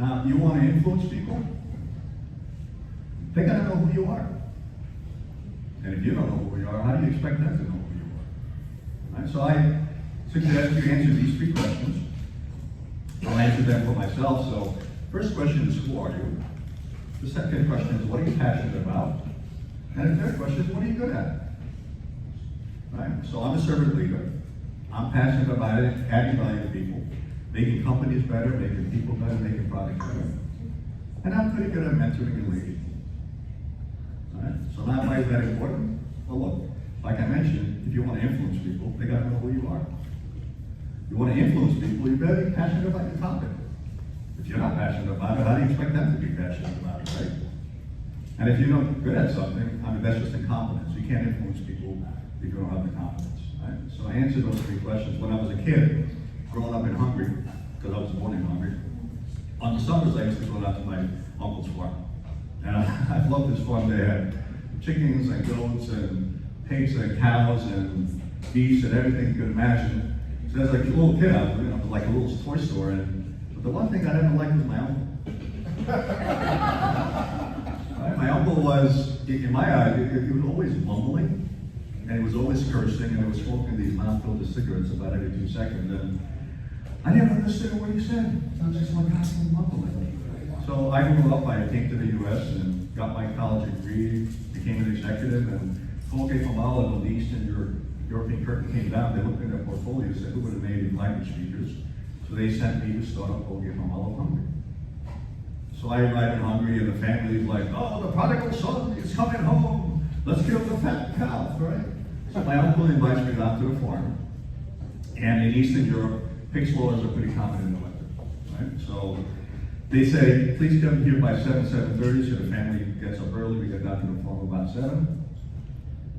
Now, you want to influence people? They gotta know who you are. And if you don't know who you are, how do you expect them to know who you are? Right? So I suggest you answer these three questions. I'll answer them for myself. So, first question is, who are you? The second question is, what are you passionate about? And the third question is, what are you good at? Right? So I'm a servant leader. I'm passionate about it, adding value to people, making companies better, making people better, making products better. And I'm pretty good at mentoring and leading. All right? So now why is that important? Well, look, like I mentioned, if you want to influence people, they got to know who you are. You want to influence people, you better be passionate about your topic. If you're not passionate about it, how do you expect them to be passionate about it, right? And if you're not good at something, I mean, that's just incompetence. You can't influence people if you don't have the confidence, right? So I answered those three questions. When I was a kid, growing up in Hungary, because I was born in Hungary, on the summers I used to go down to my uncle's farm. And I loved his farm. They had chickens and goats and pigs and cows and beef and everything you could imagine. So as a little kid, I was, like a little toy store. But the one thing I didn't like was my uncle. Right? My uncle was, in my eyes, he was always mumbling, and he was always cursing, and he was smoking these mouth-filled cigarettes about every 2 seconds. And I never understood what he said. I was just like constantly mumbling. So I grew up, I came to the US and got my college degree, became an executive, and Colgate Palmolive, when the Eastern European curtain came down, they looked in their portfolio and said, who were the native language speakers? So they sent me to start up Colgate Palmolive Hungary. So I arrived in Hungary and the family's like, oh, the prodigal son is coming home. Let's kill the fat cow, right? So my uncle invites me down to the farm. And in Eastern Europe, pig slaughters are pretty common in the winter, right? So they say, please come here by 7:30, so the family gets up early. We get down to the farm about 7.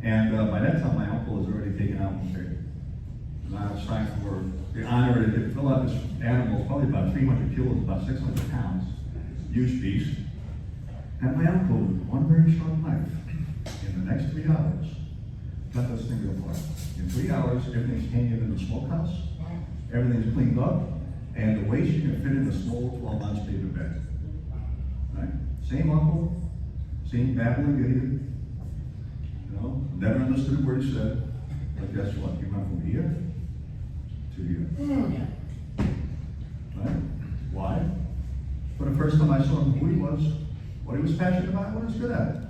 And by that time, my uncle has already taken out one pig. And it's time for the honor to fill out this animal, probably about 300 kilos, about 600 pounds, huge beast. And my uncle, with one very sharp knife, in the next 3 hours, cut this thing apart. In 3 hours, everything's hanging in the smokehouse, everything's cleaned up, and the waste you can fit in a small 12-ounce paper bag. Right? Same uncle, same babbling idiot. Never understood a word he said, but guess what? He went from here to here. Right? Why? For the first time I saw him, who he was, what he was passionate about, what he was good at.